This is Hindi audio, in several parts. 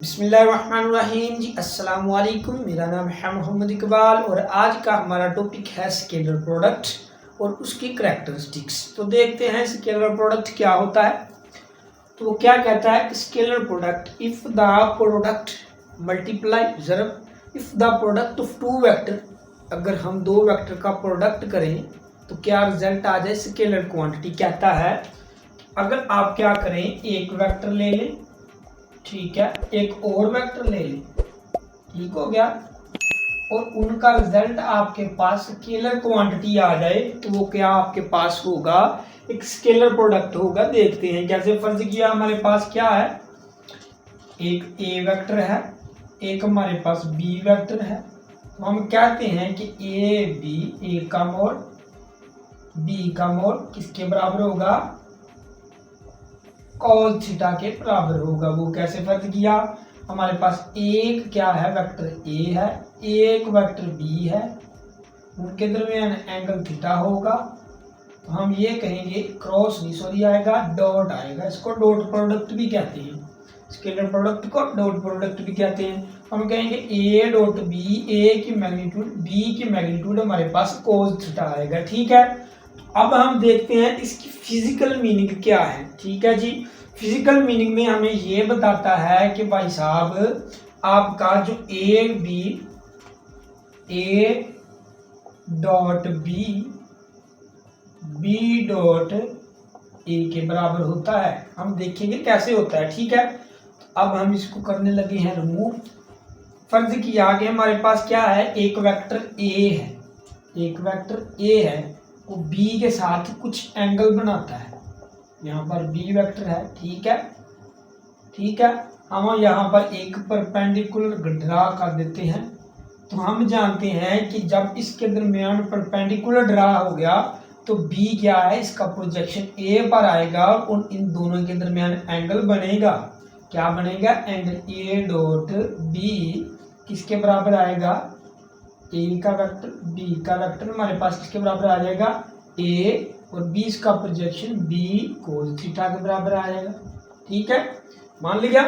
बिस्मिल्लाहिर्रहमानिर्रहीम जी अस्सलाम वालेकुम। मेरा नाम है मोहम्मद इकबाल और आज का हमारा टॉपिक है स्केलर प्रोडक्ट और उसकी करैक्टरिस्टिक्स। तो देखते हैं स्केलर प्रोडक्ट क्या होता है। तो वो क्या कहता है, scalar product if the product multiply ज़रब if the product of two vector, अगर हम दो वेक्टर का प्रोडक्ट करें तो क्या रिजल्ट आ जाए स्केलर क्वांटिटी। कहता है अगर आप क्या करें, एक वेक्टर ले लें, ठीक है, एक और वेक्टर ले लें, ठीक हो गया, और उनका रिजल्ट आपके पास स्केलर क्वांटिटी आ जाए तो वो क्या आपके पास होगा, एक स्केलर प्रोडक्ट होगा। देखते हैं कैसे। फर्ज किया हमारे पास क्या है, एक ए वेक्टर है, एक हमारे पास बी वेक्टर है। तो हम कहते हैं कि ए बी, ए का मोड बी का मोड किसके बराबर होगा, कॉस थीटा के बराबर होगा। वो कैसे फर्ज किया, हमारे पास एक क्या है, वेक्टर ए है, एक वेक्टर बी है, उनके दरमियान एंगल थीटा होगा। तो हम ये कहेंगे क्रॉस नहीं सॉरी आएगा, डॉट आएगा। इसको डॉट प्रोडक्ट भी कहते हैं, scalar product co dot product भी कहते हैं। हम कहेंगे ए डॉट बी, ए की मैग्नीट्यूड बी की मैग्नीट्यूड हमारे पास कॉस थीटा आएगा। ठीक है, अब हम देखते हैं इसकी फिजिकल मीनिंग क्या है। ठीक है जी, फिजिकल मीनिंग में हमें ये बताता है कि भाई साहब आपका जो A dot B, B dot A के बराबर होता है। हम देखेंगे कैसे होता है। ठीक है, तो अब हम इसको करने लगे हैं रिमूव। फर्ज किया कि हमारे पास क्या है, एक वेक्टर ए है, एक वेक्टर ए है, वो बी के साथ कुछ एंगल बनाता है। यहाँ पर बी वेक्टर है, ठीक है, ठीक है, हम यहाँ पर एक परपेंडिकुलर ड्रा कर देते हैं। तो हम जानते हैं कि जब इसके दरमियान परपेंडिकुलर ड्रा हो गया तो बी क्या है, इसका प्रोजेक्शन ए पर आएगा और इन दोनों के दरमियान एंगल बनेगा। क्या बनेगा, एंगल ए डॉट बी किसके बराबर आएगा, ए का वेक्टर बी का वेक्टर हमारे पास किसके बराबर आ जाएगा, ए, और बी का प्रोजेक्शन बी कोस थीटा के बराबर आ जाएगा। ठीक है, मान लिया,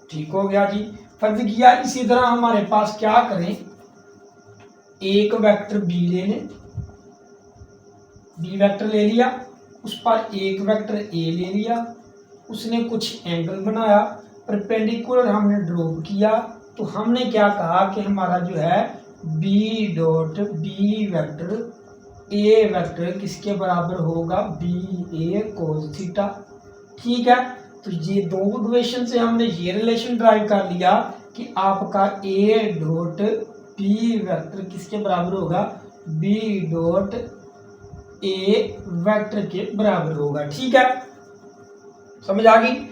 ठीक हो गया जी। फर्ज किया इसी तरह हमारे पास क्या करें, एक वेक्टर बी ले लें, बी वेक्टर ले लिया, उस पर एक वेक्टर ए ले लिया, उसने कुछ एंगल बनाया, परपेंडिकुलर हमने ड्रॉप किया। तो हमने क्या कहा कि हमारा जो है B dot B vector A vector किसके बराबर होगा, बी ए कोस थीटा। ठीक है, तो ये दो इक्वेशन से हमने ये रिलेशन ड्राइव कर लिया कि आपका ए डॉट बी वेक्टर किसके बराबर होगा, बी डॉट ए वेक्टर के बराबर होगा। ठीक है, समझ आ गई।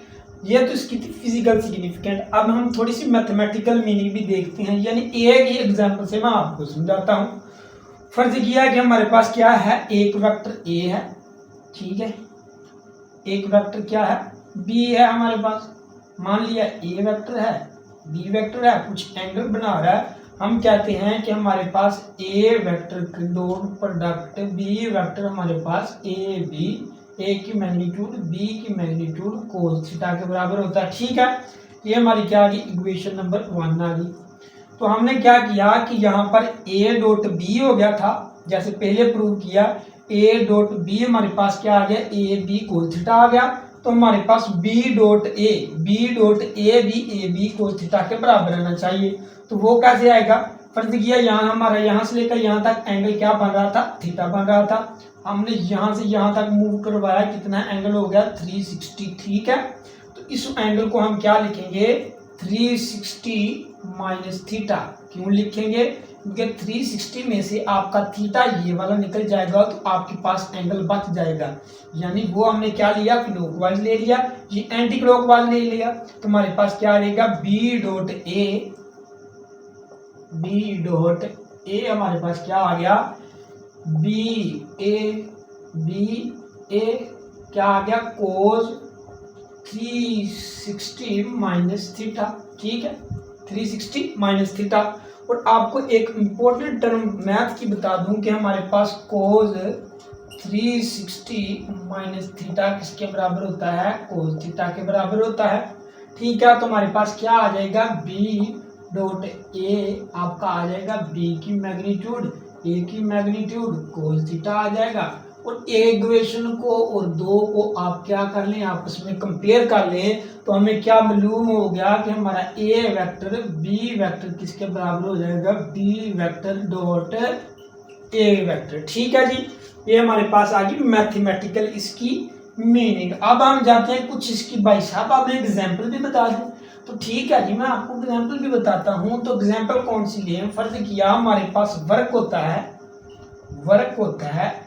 ये तो इसकी थी फिजिकल सिग्निफिकेंट। अब हम थोड़ी सी मैथमेटिकल मीनिंग भी देखते हैं, यानी एक ही एग्जांपल से मैं आपको समझाता हूँ। फर्ज किया कि हमारे पास क्या है, एक वेक्टर ए है, ठीक है, एक वेक्टर क्या है, बी है हमारे पास। मान लिया ए वेक्टर है, बी वेक्टर है, कुछ एंगल बना रहा है। हम कहते हैं कि हमारे पास ए वेक्टर के डॉट प्रोडक्ट बी वेक्टर हमारे पास ए बी, ए की मैग्नीट्यूड बी की मैग्नीट्यूड कोस थीटा के बराबर होता है। ठीक है, ये हमारी क्या आ गई, इक्वेशन नंबर 1 आ गई। तो हमने क्या किया कि यहाँ पर ए डॉट बी हो गया था, जैसे पहले प्रूव किया, ए डॉट बी हमारे पास क्या आ गया, ए बी कोस थीटा आ गया। तो हमारे पास b dot a b cos theta के बराबर रहना चाहिए। तो वो कैसे आएगा, फर्ज किया यहाँ हमारा यहाँ से लेकर यहाँ तक एंगल क्या बन रहा था, थीटा बन रहा था। हमने यहाँ से यहाँ तक मूव करवाया, कितना एंगल हो गया, 360। ठीक है, तो इस एंगल को हम क्या लिखेंगे, 360 माइनस थीटा। क्यों लिखेंगे, क्योंकि 360 में से आपका थीटा ये वाला निकल जाएगा तो आपके पास एंगल बच जाएगा। यानी वो हमने क्या लिया, क्लॉकवाइज ले लिया, ये एंटी क्लॉकवाइज ले लिया। तो हमारे पास क्या रहेगा, बी डॉट ए हमारे पास क्या आ गया, बी ए क्या आ गया, कोस 360 माइनस थीटा। ठीक है, 360 माइनस थीटा। और आपको एक इम्पोर्टेंट टर्म मैथ की बता दूं कि हमारे पास कोस 360 माइनस थीटा किसके बराबर होता है, कोस थीटा के बराबर होता है। ठीक है, तो हमारे पास क्या आ जाएगा, बी डॉट ए आपका आ जाएगा बी की मैग्नीट्यूड, ए की मैग्नीट्यूड कोस थीटा आ जाएगा। और इक्वेशन को और दो को आप क्या कर लें, आपस में कंपेयर कर लें, तो हमें क्या मालूम हो गया कि हमारा ए वेक्टर बी वेक्टर किसके बराबर हो जाएगा, B vector dot A vector. ठीक है जी, ये हमारे पास आ गई मैथमेटिकल इसकी मीनिंग। अब हम जाते हैं कुछ इसकी, भाई साहब आप एक एग्जाम्पल भी बता दें। तो ठीक है जी, मैं आपको एग्जाम्पल भी बताता हूँ। तो एग्जाम्पल कौन सी लिए, फर्ज किया हमारे पास वर्क होता है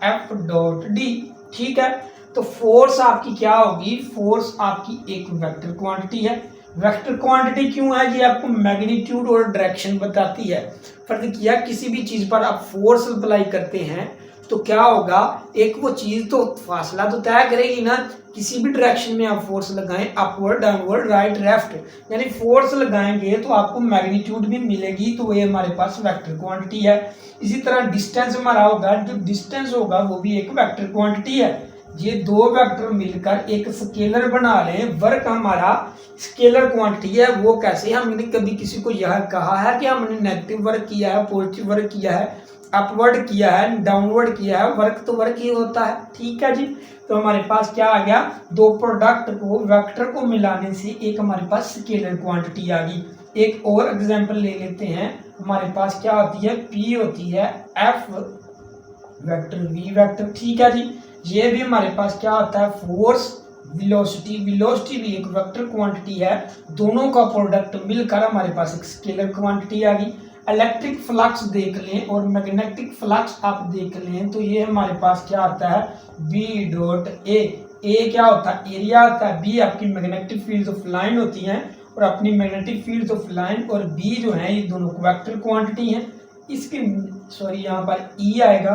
एफ डॉट डी। ठीक है, तो फोर्स आपकी क्या होगी, फोर्स आपकी एक वेक्टर क्वांटिटी है। वेक्टर क्वांटिटी क्यों है जी, आपको मैग्नीट्यूड और डायरेक्शन बताती है। फर्ज किया किसी भी चीज पर आप फोर्स अप्लाई करते हैं तो क्या होगा, एक वो चीज तो फासला तो तय करेगी ना, किसी भी डायरेक्शन में आप फोर्स लगाएं, अपवर्ड डाउनवर्ड राइट लेफ्ट, यानी फोर्स लगाएंगे तो आपको मैग्नीट्यूड भी मिलेगी, तो ये हमारे पास वेक्टर क्वांटिटी है। इसी तरह डिस्टेंस हमारा होगा, जो डिस्टेंस होगा वो भी एक वेक्टर क्वांटिटी है। ये दो वेक्टर मिलकर एक स्केलर बना लें, वर्क हमारा स्केलर क्वांटिटी है। वो कैसे, हमने कभी किसी को यह कहा है कि हमने नेगेटिव वर्क किया है, पॉजिटिव वर्क किया है, अपवर्ड किया है, डाउनवर्ड किया है, वर्क तो वर्क ही होता है। ठीक है जी, तो हमारे पास क्या आ गया, दो प्रोडक्ट को वेक्टर को मिलाने से एक हमारे पास स्केलर क्वांटिटी आ गई। एक और एग्जांपल ले लेते हैं, हमारे पास क्या होती है, पी होती है एफ वेक्टर वी वेक्टर। ठीक है जी, ये भी हमारे पास क्या होता है, फोर्स वेलोसिटी भी एक वेक्टर क्वांटिटी है। दोनों का प्रोडक्ट मिलकर हमारे पास एक स्केलर क्वांटिटी आ गई। इलेक्ट्रिक फ्लक्स देख लें और मैग्नेटिक फ्लक्स आप देख लें, तो ये हमारे पास क्या आता है, बी डॉट ए क्या होता है, एरिया होता है, बी आपकी मैग्नेटिक फील्ड ऑफ लाइन होती हैं और अपनी मैग्नेटिक फील्ड ऑफ लाइन और बी जो है ये दोनों वेक्टर क्वांटिटी हैं। इसकी यहाँ पर ई आएगा,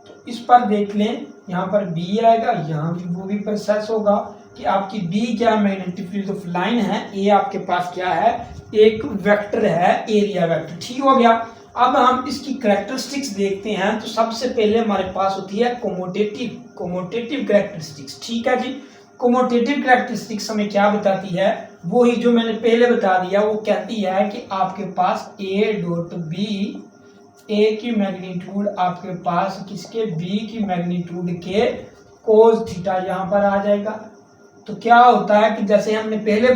तो इस पर देख लें, यहाँ पर बी आएगा, यहाँ भी वो भी प्रोसेस होगा कि आपकी बी क्या मैग्नेटिक फील्ड ऑफ लाइन है, ए आपके पास क्या है, एक वेक्टर है, एरिया वेक्टर। ठीक हो गया। अब हम इसकी कैरेक्टरिस्टिक्स देखते हैं। तो सबसे पहले हमारे पास होती है कोमोटेटिव कैरेक्टरिस्टिक्स। ठीक है जी, कोमोटेटिव कैरेक्टरिस्टिक्स हमें क्या बताती है, वो ही जो मैंने पहले बता दिया, वो कहती है कि आपके पास ए डॉट बी, ए की मैग्नीट्यूड आपके पास किसके, बी की मैग्नीट्यूड के कोस थीटा यहाँ पर आ जाएगा। तो क्या होता है कि जैसे हमने पहले ही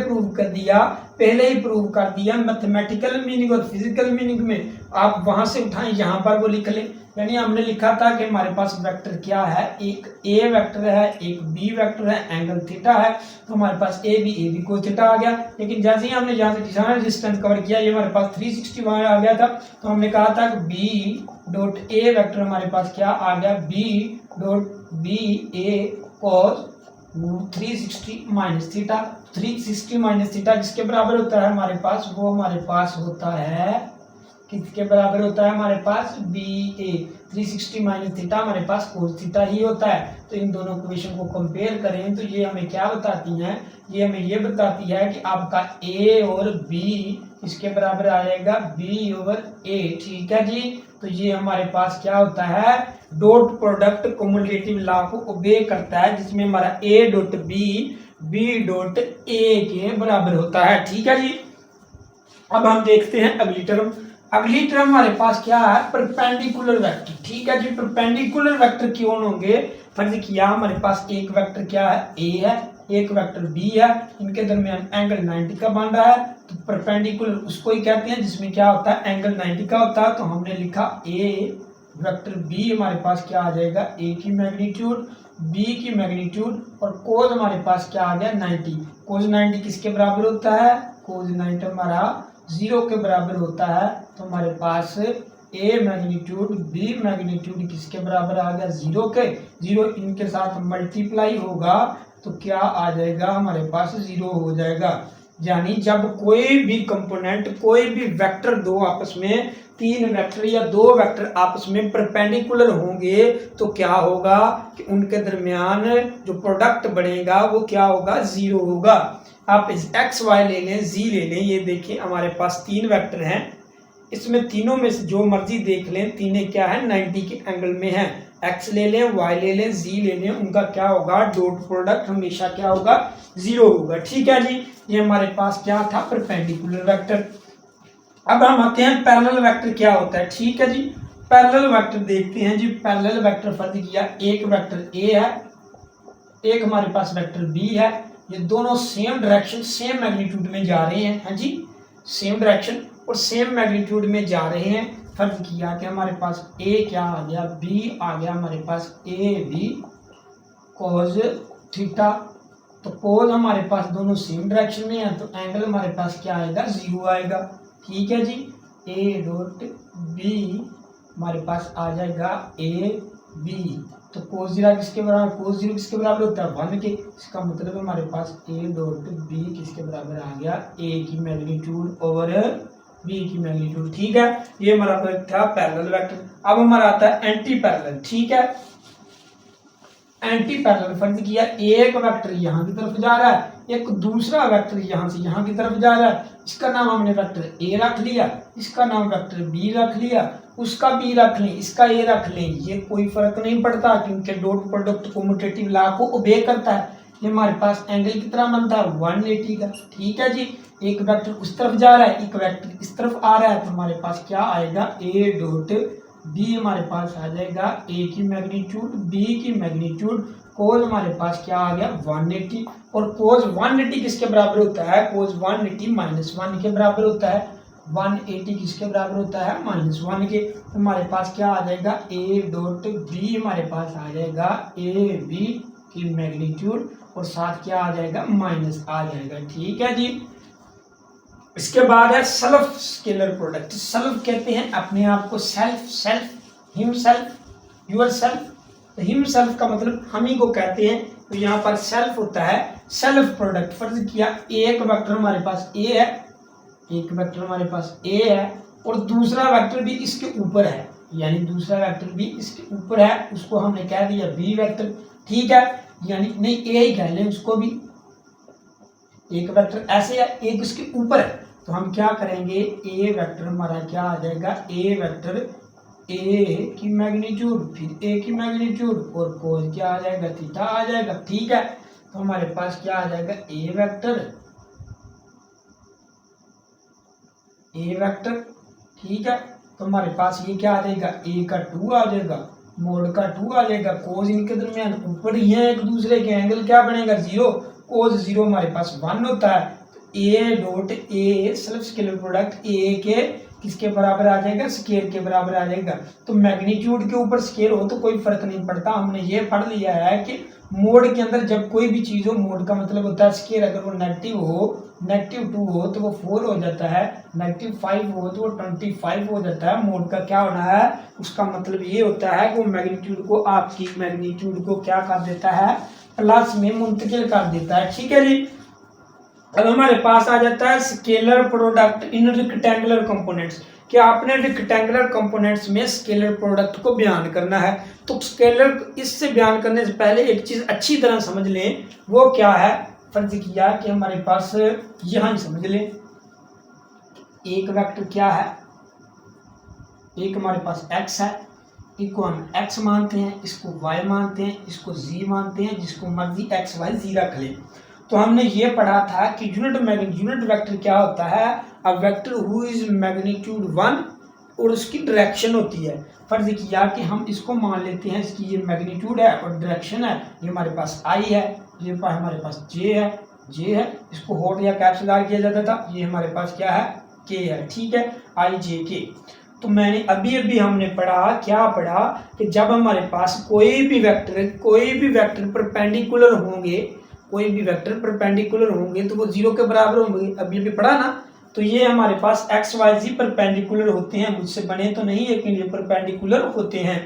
प्रूव कर दिया मैथमेटिकल मीनिंग और फिजिकल मीनिंग में, आप वहां से उठाएं, यहाँ पर वो लिख लें। यानी हमने लिखा था कि हमारे पास वेक्टर क्या है, एक ए वेक्टर है, एक बी वेक्टर है, एंगल थीटा है, तो हमारे पास ए बी कोस थीटा आ गया। लेकिन जैसे ही हमने यहाँ से डिस्टेंस डिस्टेंस कवर किया, ये हमारे पास 360 आ गया था, तो हमने कहा था कि बी डॉट ए वेक्टर हमारे पास क्या आ गया, बी डॉट बी ए कोस 360 माइनस थीटा। 360 माइनस थीटा किसके बराबर होता है हमारे पास, वो हमारे पास होता है, किसके बराबर होता है हमारे पास, बी ए। 360 माइनस थीटा हमारे पास कोस थीटा ही होता है। तो इन दोनों इक्वेशन को कंपेयर करें तो ये हमें क्या बताती हैं, ये हमें ये बताती है कि आपका ए और बी इसके बराबर आ जाएगा, बी ओवर ए। ठीक है जी, तो ये हमारे पास क्या होता है, डॉट प्रोडक्ट कम्युलेटिव लॉ को ओबे करता है, जिसमें हमारा A dot B dot A के बराबर होता है। ठीक है जी, अब हम देखते हैं अगली टर्म हमारे पास क्या है, परपेंडिकुलर वेक्टर। ठीक है जी, परपेंडिकुलर वेक्टर क्यों होंगे, फर्ज किया हमारे पास एक वेक्टर क्या है, ए है, एक वेक्टर बी है, इनके दरमियान एंगल 90 का बन रहा है, तो परपेंडिकुलर उसको ही कहते हैं जिसमें क्या होता है, एंगल 90 का होता है। तो हमने लिखा ए वेक्टर बी हमारे पास क्या आ जाएगा, ए की मैग्नीट्यूड, बी की मैग्नीट्यूड और कोस हमारे पास क्या आ गया, 90। कोस 90 किसके बराबर होता है, कोस 90 हमारा 0 के बराबर होता है। तो हमारे पास ए मैग्नीट्यूड बी मैग्नीट्यूड किसके बराबर आ गया, 0 के। 0 इनके साथ मल्टीप्लाई होगा तो क्या आ जाएगा, हमारे पास 0 हो जाएगा। यानी जब कोई भी कंपोनेंट, कोई भी वेक्टर, दो आपस में, तीन वेक्टर या दो वेक्टर आपस में परपेंडिकुलर होंगे तो क्या होगा कि उनके दरमियान जो प्रोडक्ट बनेगा वो क्या होगा, 0 होगा। आप इस एक्स वाई ले लें, जी ले लें, ये देखिए हमारे पास तीन वेक्टर हैं, इसमें तीनों में से जो मर्जी देख लें, तीनों क्या है, 90 के एंगल में है। एक्स ले लें, वाई ले लें, जी ले लें, उनका क्या होगा, डॉट प्रोडक्ट हमेशा क्या होगा, 0 होगा। ठीक है जी, ये हमारे पास क्या था, परपेंडिकुलर वेक्टर। अब हम आते हैं पैरेलल वेक्टर क्या होता है। ठीक है जी, पैरेलल वेक्टर देखते हैं जी। पैरेलल वेक्टर फर्ज किया, एक वेक्टर ए है, एक हमारे पास वेक्टर बी है, ये दोनों सेम डायरेक्शन सेम मैग्नीट्यूड में जा रहे हैं। हाँ जी, सेम डायरेक्शन और सेम मैग्नीट्यूड में जा रहे हैं। फर्ज किया कि हमारे पास ए क्या आ गया, बी आ गया, हमारे पास ए बी कोज थीटा। तो कोज हमारे पास दोनों सेम डायरेक्शन में है, तो एंगल हमारे पास क्या आएगा, 0 आएगा। ठीक है जी, ए डॉट बी हमारे पास आ जाएगा ए बी। तो कोस 0 किसके बराबर, कोस 0 किसके बराबर होता है, 1 के। इसका मतलब हमारे पास ए डॉट बी किसके बराबर आ गया, ए की मैग्नीट्यूड ओवर बी की मैग्नीट्यूड। ठीक है, ये हमारा था पैरेलल वेक्टर। अब हमारा आता है एंटी पैरेलल। ठीक है, एंटी पैरेलल फर्ज किया, एक वेक्टर यहाँ की तरफ जा रहा है, एक दूसरा वेक्टर यहाँ से यहाँ की तरफ जा रहा है। इसका नाम हमने वेक्टर ए रख लिया, इसका नाम वेक्टर बी रख लिया, उसका बी रख लें, इसका ए रख लें, ये कोई फर्क नहीं पड़ता क्योंकि डॉट प्रोडक्ट कम्यूटेटिव लॉ को ओबे करता है। ये हमारे पास एंगल कितना बनता है, 180 का। ठीक है जी, एक वेक्टर उस तरफ जा रहा है, एक वेक्टर इस तरफ आ रहा है, तो हमारे पास क्या आएगा, ए डॉट बी हमारे पास आ जाएगा ए की मैग्नीट्यूड बी की मैग्नीट्यूड, कोज हमारे पास क्या आ गया 180, और कोज 180 किसके बराबर होता है, कोज 180 -1 के बराबर होता है। 180 किसके बराबर होता है, -1 के। तो हमारे पास क्या आ जाएगा, ए डॉट बी हमारे पास आ जाएगा ए बी की मैग्नीट्यूड, और साथ क्या आ जाएगा, माइनस आ जाएगा। ठीक है जी, इसके बाद है सेल्फ स्केलर प्रोडक्ट। सेल्फ कहते हैं अपने आप को, self, self, himself, yourself. तो हिम सेल्फ का मतलब हम ही को कहते हैं, तो यहाँ पर सेल्फ होता है सेल्फ प्रोडक्ट। फर्ज किया एक वेक्टर हमारे पास ए है, एक वेक्टर हमारे पास ए है, और दूसरा वेक्टर भी इसके ऊपर है, यानी दूसरा वेक्टर भी इसके ऊपर है, उसको हमने कह दिया बी वेक्टर। ठीक है, यानी नहीं ए ही कह लें उसको भी, एक वेक्टर ऐसे है, एक उसके ऊपर है, तो हम क्या करेंगे, ए वेक्टर हमारा क्या आ जाएगा, ए वेक्टर ए की मैग्नीट्यूड फिर ए की मैग्नीट्यूड और कोस क्या आ जाएगा, थीटा आ जाएगा। ठीक है, तो हमारे पास क्या आ जाएगा, ए वेक्टर, ए वेक्टर। ठीक है, तो हमारे पास ये क्या आ जाएगा, ए का 2 आ जाएगा, मोड का 2 आ जाएगा, कोस इनके दरमियान ऊपर ही है एक दूसरे के, एंगल क्या बनेगा 0, कोस 0 हमारे पास 1 होता है। ए dot A self scalar product ए के किसके बराबर आ जाएगा, स्केल के बराबर आ जाएगा। तो मैग्नीट्यूड के ऊपर स्केल हो तो कोई फर्क नहीं पड़ता, हमने ये पढ़ लिया है कि मोड के अंदर जब कोई भी चीज हो, मोड का मतलब होता है स्केल, अगर वो नेगेटिव हो, -2 हो तो वो 4 हो जाता है, -5 हो तो वो 25 हो जाता है। मोड का क्या होना है, उसका मतलब ये होता है कि वो मैग्नीट्यूड को, आपकी मैग्नीट्यूड को क्या कर देता है, प्लस में मुंतकिल कर देता है। ठीक है जी, अब हमारे पास आ जाता है scalar product in rectangular components. क्या आपने रेक्टेंगुलर कंपोनेंट्स में स्केलर प्रोडक्ट को बयान करना है, तो स्केलर इससे बयान करने से पहले एक चीज अच्छी तरह समझ लें, वो क्या है। फर्ज किया कि हमारे पास यहां समझ लें, एक वेक्टर क्या है, एक हमारे पास x है, इसको हम x मानते हैं, इसको y मानते हैं, इसको z मानते हैं, जिसको मर्जी x y z रख लें। तो हमने ये पढ़ा था कि यूनिट वेक्टर क्या होता है, a vector who is magnitude 1 और उसकी डायरेक्शन होती है। फर्ज किया कि हम इसको मान लेते हैं, इसकी ये मैग्नीट्यूड है और डायरेक्शन है, ये हमारे पास i है, ये हमारे पास j है, इसको हॉट या कैप्सुलर किया जाता था, ये हमारे पास क्या है, k है। ठीक है, i j k। तो मैंने अभी हमने पढ़ा, क्या पढ़ा कि जब हमारे पास कोई भी वेक्टर परपेंडिकुलर होंगे, कोई भी वेक्टर परपेंडिकुलर होंगे तो वो 0 के बराबर होंगे। अभी पढ़ा ना, तो ये हमारे पास x y z परपेंडिकुलर होते हैं, मुझसे बने तो नहीं लेकिन ये परपेंडिकुलर होते हैं।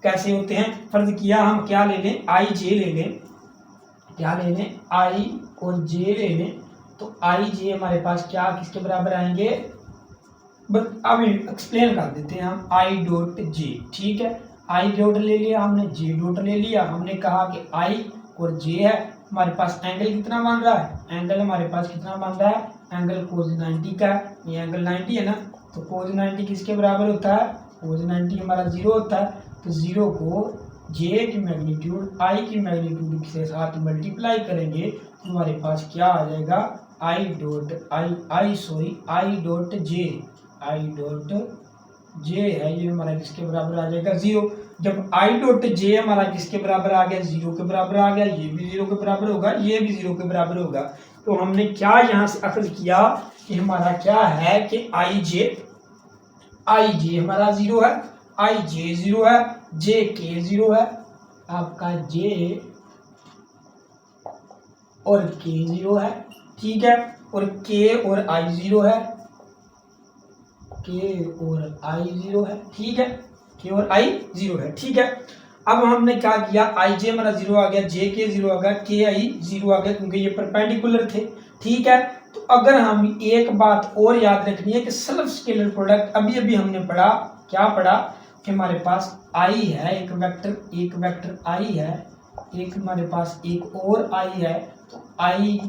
कैसे होते हैं, फर्ज किया हम क्या ले लें, i j ले लें, क्या ले लें, i और j ले लें, तो i j हमारे पास क्या किसके बराबर आएंगे, बस अब एक्सप्लेन कर देते हैं हम, i डॉट j। ठीक है, i डॉट ले लिया हमने, j डॉट ले लिया, हमने कहा कि i और j है, हमारे पास एंगल कितना बन रहा है, एंगल हमारे पास कितना बन रहा है, एंगल कोस 90 का है, ये एंगल 90 है ना, तो कोस 90 किसके बराबर होता है, कोस 90 हमारा 0 होता है, तो 0 को जे की मैग्नीट्यूड आई की मैग्नीट्यूड के साथ मल्टीप्लाई करेंगे तो हमारे पास क्या आ जाएगा, आई डॉट जे है ये हमारा किसके बराबर आ जाएगा, 0। जब आई डॉट जे हमारा किसके बराबर आ गया, 0 के बराबर आ गया, ये भी 0 के बराबर होगा, ये भी 0 के बराबर होगा। तो हमने क्या यहाँ से अखज़ किया कि हमारा क्या है कि आई जे हमारा 0 है, आई जे 0 है, जे के 0 है, आपका जे और के 0 है, ठीक है, और के और आई 0 है, के और आई 0 है, ठीक है, के और आई 0 है, ठीक है। अब हमने क्या किया, आई जे हमारा 0 आ गया, जे के 0 आ गया, के आई 0 आ गया, क्योंकि ये परपेंडिकुलर थे, ठीक है। तो अगर हम एक बात और याद रखनी है कि सेल्फ स्केलर प्रोडक्ट अभी अभी हमने पढ़ा, क्या पढ़ा कि हमारे पास आई है, एक वेक्टर आई है, एक हमारे पास एक और आई है, तो आई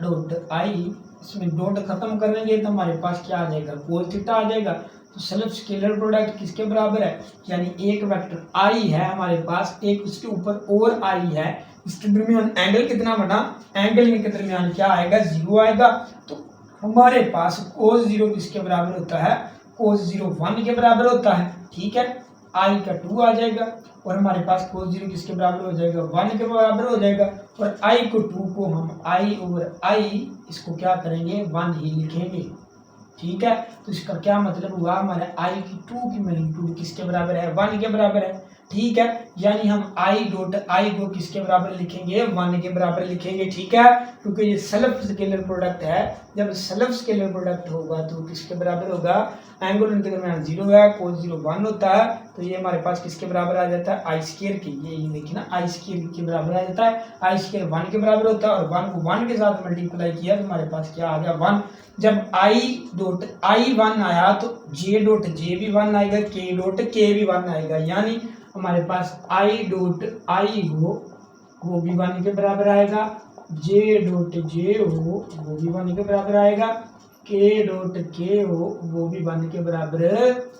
डॉट आई, इसमें डॉट खत्म करेंगे तो हमारे पास क्या आ जाएगा, कोस थीटा आ जाएगा। तो सेल्फ स्केलर प्रोडक्ट किसके बराबर है, यानी एक वेक्टर आई है हमारे पास, एक उसके ऊपर और आई है, इसके दरमियान एंगल कितना बना, एंगल के दरमियान क्या आएगा, 0 आएगा। तो हमारे पास कोस 0 किसके बराबर होता है, कोस 0 1 के बराबर होता है, ठीक है, आई का 2 आ जाएगा, और हमारे पास कोस 0 किसके बराबर हो जाएगा, 1 के बराबर हो जाएगा, और आई को 2 को हम आई ओवर आई इसको क्या करेंगे, 1 ही लिखेंगे, ठीक है। तो इसका क्या मतलब हुआ, हमारे आई की 2 की मैग्नीट्यूड किसके बराबर है, 1 के बराबर है, ठीक है, यानी हम आई डॉट आई को किसके बराबर लिखेंगे, 1 के बराबर लिखेंगे, ठीक है, क्योंकि ये सेल्फ स्केलर प्रोडक्ट है। जब सेल्फ स्केलर प्रोडक्ट होगा तो किसके बराबर होगा, एंगल इनके दरमियान 0 है, कोस 0 1 होता है, तो ये हमारे पास किसके बराबर आ जाता है, आई स्क्वायर के, ये देखिए ना, आई स्क्वायर के बराबर आ जाता है, आई स्क्वायर 1 के बराबर होता है, और 1 को 1 के साथ मल्टीप्लाई किया तो हमारे पास क्या आ गया, 1। जब आई डॉट आई 1 आया तो जे डॉट जे भी 1 आएगा, के डॉट के भी 1 आएगा, यानी हमारे पास आई डॉट आई हो वो भी 1 के बराबर आएगा, जे डॉट जे हो वो भी 1 के बराबर आएगा, के डॉट के हो वो भी 1 के बराबर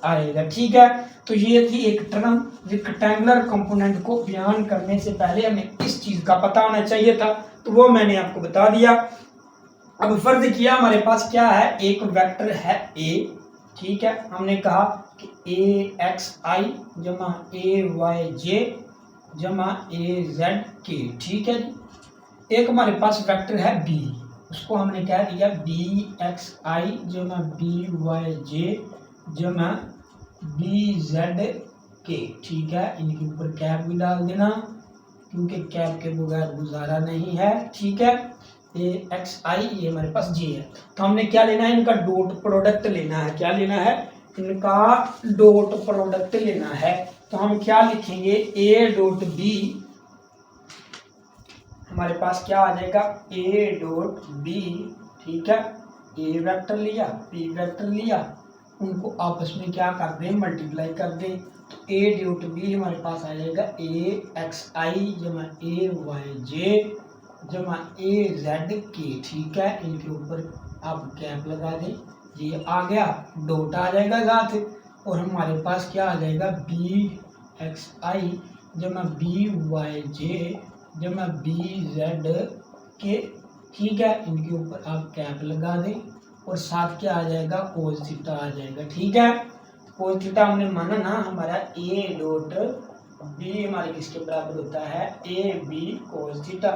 आएगा, ठीक है। तो ये थी एक टर्म, रेक्टेंगुलर कंपोनेंट को बयान करने से पहले हमें इस चीज का पता होना चाहिए था, तो वो मैंने आपको बता दिया। अब फर्ज किया हमारे पास क्या है, एक वेक्टर है ए, ठीक है, हमने कहा कि ए एक्स आई जमा ए वाई जे जमा ए जेड के, ठीक है जी। एक हमारे पास वेक्टर है बी, उसको हमने क्या दिया, बी एक्स आई जमा बी वाई जे जमा बी जेड के, ठीक है। इनके ऊपर कैप भी डाल देना, क्योंकि कैप के बगैर गुजारा नहीं है, ठीक है। ए एक्स आई ये हमारे पास जी है, तो हमने क्या लेना है, इनका डॉट प्रोडक्ट लेना है, क्या लेना है, इनका डॉट प्रोडक्ट लेना है। तो हम क्या लिखेंगे, ए डॉट बी हमारे पास क्या आ जाएगा, ए डॉट बी, ठीक है, ए वेक्टर लिया बी वेक्टर लिया, उनको आपस में क्या कर दें, मल्टीप्लाई कर दें, तो ए डॉट बी हमारे पास आ जाएगा ए एक्स आई जमा ए वाई जे जमा ए जेड के, ठीक है। इनके ऊपर आप कैप लगा दें, ये आ गया, डॉट आ जाएगा साथ, और हमारे पास क्या आ जाएगा, बी एक्स आई जमा बी वाई जे जमा बी जेड के, ठीक है। इनके ऊपर आप कैप लगा दें, और साथ क्या आ जाएगा, कोस थीटा आ जाएगा, ठीक है। कोस थीटा हमने माना ना, हमारा ए डॉट बी हमारे किसके बराबर होता है, ए बी कोस थीटा।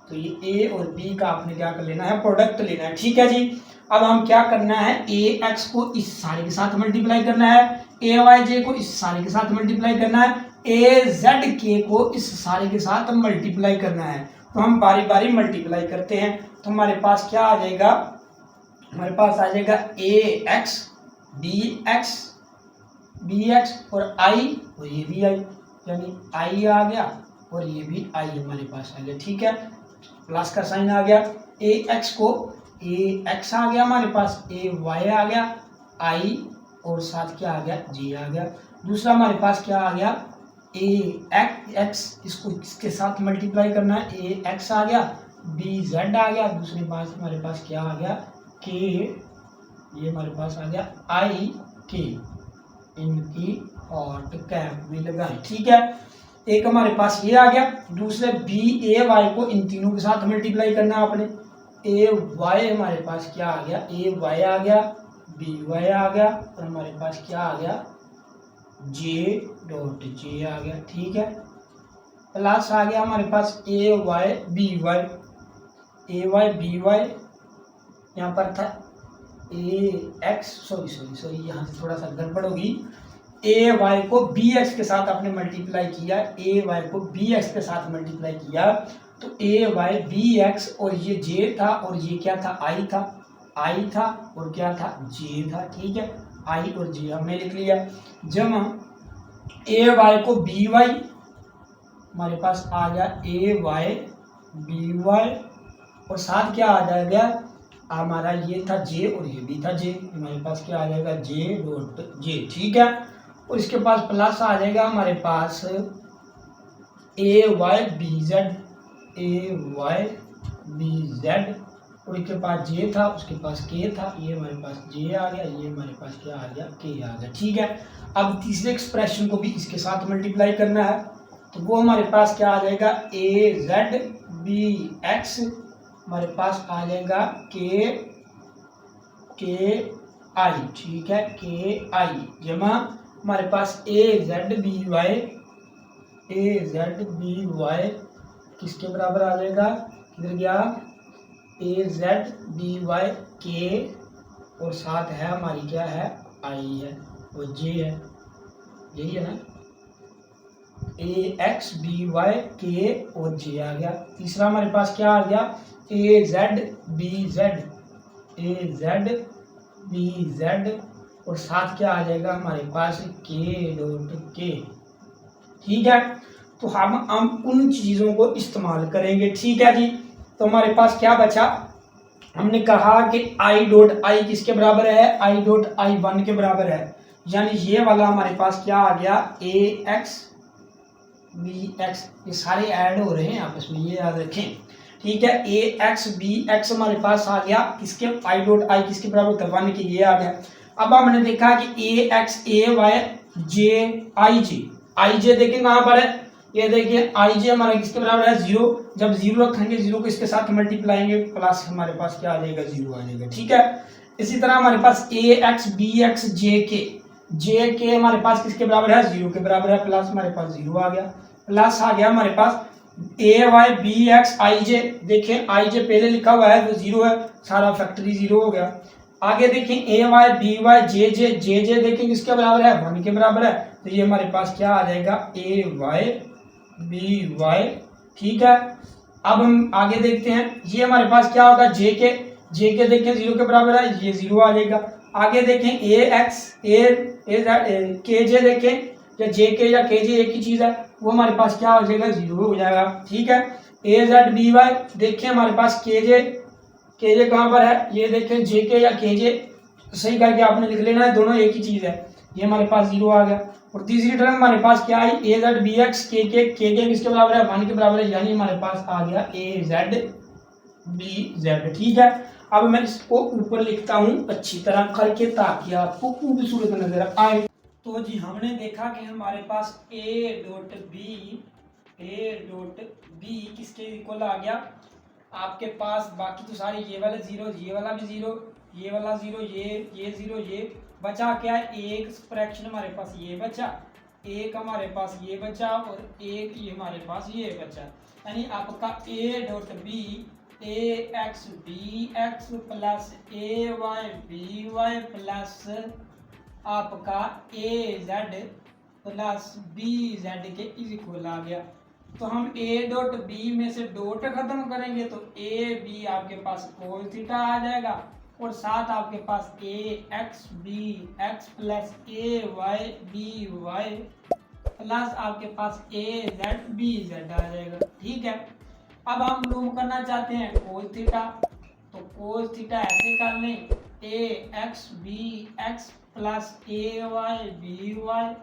तो ये ए और बी का आपने क्या कर लेना है, प्रोडक्ट लेना है, ठीक है जी। अब हम क्या करना है, ए एक्स को इस सारे के साथ मल्टीप्लाई करना है, ए वाई जे को इस सारे के साथ मल्टीप्लाई करना है, ए जेड के को इस सारे के साथ मल्टीप्लाई करना है। तो हम बारी बारी मल्टीप्लाई करते हैं, तो हमारे पास क्या आ जाएगा, हमारे पास आ जाएगा ए एक्स बी एक्स और आई, और ये भी आई, यानी आई आ गया और ये भी आई हमारे पास आ गया, ठीक है। प्लस का साइन आ गया, ए एक्स को ए एक्स आ गया हमारे पास, ए वाई आ गया, आई और साथ क्या आ गया, जी आ गया। दूसरा हमारे पास क्या आ गया, ए एक्स, इसको इसके साथ मल्टीप्लाई करना है, ए एक्स आ गया, बी जेड आ गया, दूसरे पास हमारे पास क्या आ गया, के, ये हमारे पास आ गया आई के, इनकी हॉट कैप भी लगाए, ठीक है। एक हमारे पास ये आ गया। दूसरे बी ए वाई को इन तीनों के साथ मल्टीप्लाई करना है आपने। ए वाई हमारे पास क्या आ गया, ए वाई आ गया, बी वाई आ गया, और हमारे पास क्या आ गया, जे डॉट जे आ गया। ठीक है, प्लस आ गया हमारे पास ए वाई बी वाई, ए वाई बी वाई, यहाँ पर था ए एक्स, सॉरी यहाँ से थोड़ा सा गड़बड़ होगी। ए वाई को बी एक्स के साथ आपने मल्टीप्लाई किया, ए वाई को बी एक्स के साथ मल्टीप्लाई किया, तो ए वाई बी एक्स, और ये जे था, और ये क्या था, आई था, आई था, और क्या था, जे था। ठीक है, आई और जे हमने लिख लिया। जब हम ए वाई को बी वाई, हमारे पास आ गया ए वाई बी वाई, और साथ क्या आ जाएगा, हमारा ये था जे और ये भी था जे, हमारे पास क्या आ जाएगा, जे डॉट जे। ठीक है, और इसके पास प्लस आ जाएगा हमारे पास ए वाई बी जेड, ए वाई बी जेड, और इसके पास जे था, उसके पास के था, ये हमारे पास जे आ गया, ये हमारे पास क्या आ गया, के आ गया। ठीक है, अब तीसरे एक्सप्रेशन को भी इसके साथ मल्टीप्लाई करना है, तो वो हमारे पास क्या आ जाएगा, ए जेड बी एक्स, हमारे पास आ जाएगा के आई। ठीक है, के आई जमा हमारे पास ए जेड बी वाई, ए जेड बी वाई किसके बराबर आ जाएगा, किधर गया, ए जेड बी वाई के, और साथ है हमारी क्या है, आई है, वो जे है, यही है ना, ए एक्स बी वाई के और जे आ गया। तीसरा हमारे पास क्या आ गया, ए जेड बी जेड, ए जेड बी जेड, और साथ क्या आ जाएगा हमारे पास, के डॉट के। ठीक है, तो हम उन चीज़ों को इस्तेमाल करेंगे। ठीक है जी, तो हमारे पास क्या बचा, हमने कहा कि आई डॉट आई किसके बराबर है, आई डॉट आई 1 के बराबर है, यानी ये वाला हमारे पास क्या आ गया, ए एक्स बी एक्स, ये सारे ऐड हो रहे हैं आपस में, ये याद रखें। ठीक है, ए एक्स बी एक्स हमारे पास आ गया किसके, आई डॉट आई किसके बराबर होता है, 1 के, ये आ गया। अब हमने देखा कि ए एक्स ए वाई जे आई जे देखिए कहाँ पर है, ये देखिए आई जे हमारा किसके बराबर है, 0, जब 0 रखेंगे, 0 को इसके साथ मल्टीप्लाएंगे, प्लस हमारे पास क्या आ जाएगा, 0 आ जाएगा। ठीक है, इसी तरह हमारे पास ए एक्स बी एक्स जे के हमारे पास किसके बराबर है, 0 के बराबर है, प्लस हमारे पास 0 आ गया, प्लस आ गया हमारे पास ए वाई बी एक्स आई जे, देखें आई जे पहले लिखा हुआ है तो 0 है, सारा फैक्टरी 0 हो गया। आगे देखें ए वाई बी वाई जे जे देखें किसके बराबर है, 1 के बराबर है, तो ये हमारे पास क्या आ जाएगा, ए वाई बी वाई। ठीक है, अब हम आगे देखते हैं, ये हमारे पास क्या होगा, जे के देखें 0 के बराबर है, ये 0 आ जाएगा। आगे देखें ए एक्स के जे देखें, या जे के या के जे एक ही चीज है, वो हमारे पास क्या हो जाएगा, 0 हो जाएगा। ठीक है, ए जेड बी वाई देखें हमारे पास के जे कहाँ पर है, ये देखें जे के या के जे, सही करके आपने लिख लेना है, दोनों एक ही चीज है, ये हमारे पास 0 आ गया। और तीसरी टर्म हमारे पास क्या आई, ए जेड बी एक्स के किसके बराबर है, 1 के बराबर है, यानी हमारे पास आ गया ए जेड बी जेड। ठीक है, अब मैं इसको ऊपर लिखता हूँ अच्छी तरह करके ताकि आपको खूबसूरत नजर आए। तो जी हमने देखा कि हमारे पास ए डॉट बी किसके इक्वल आ गया, आपके पास बाकी तो सारे ये वाला 0, ये वाला भी 0, ये वाला 0, ये 0, ये बचा क्या है, एक फ्रैक्शन हमारे पास ये बचा, एक हमारे पास ये बचा, और एक ये हमारे पास ये बचा, यानी आपका A dot B A X B X plus ए वाई बी वाई प्लस आपका A Z plus B Z के इक्वल आ गया। तो हम ए डॉट बी में से डॉट खत्म करेंगे तो ए बी आपके पास कोस थीटा आ जाएगा, और साथ आपके पास ए एक्स बी एक्स प्लस ए वाई बी वाई प्लस आपके पास ए जेड बी जेड आ जाएगा। ठीक है, अब हम लूम करना चाहते हैं कोस थीटा, तो कोस थीटा ऐसे कर लें, ए एक्स बी एक्स प्लस ए वाई बी वाई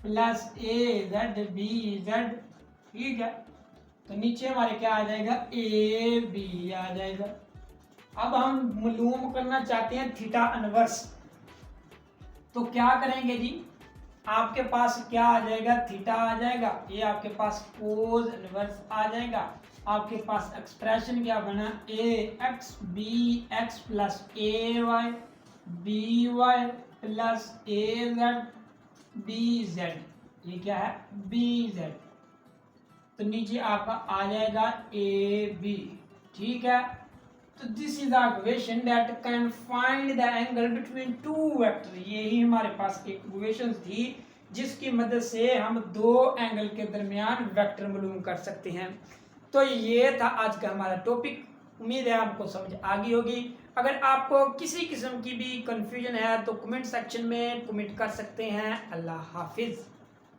प्लस ए जेड बी जेड। ठीक है, तो नीचे हमारे क्या आ जाएगा, ए बी आ जाएगा। अब हम मालूम करना चाहते हैं थीटा इनवर्स, तो क्या करेंगे जी, आपके पास क्या आ जाएगा, थीटा आ जाएगा, ये आपके पास कोस इनवर्स आ जाएगा। आपके पास एक्सप्रेशन क्या बना, ए एक्स बी एक्स प्लस ए वाई बी वाई प्लस ए जेड बी जेड, ये क्या है बी जेड। तो नीचे आपका आ जाएगा ए बी, ठीक है। तो this is the equation that can find the angle between two vector. यही हमारे पास एक इक्वेशन थी जिसकी मदद से हम दो एंगल के दरमियान वेक्टर मालूम कर सकते हैं। तो ये था आज का हमारा टॉपिक। उम्मीद है आपको समझ आ गई होगी। अगर आपको किसी किस्म की भी कंफ्यूजन है तो कमेंट सेक्शन में कमेंट कर सकते हैं। अल्लाह हाफिज।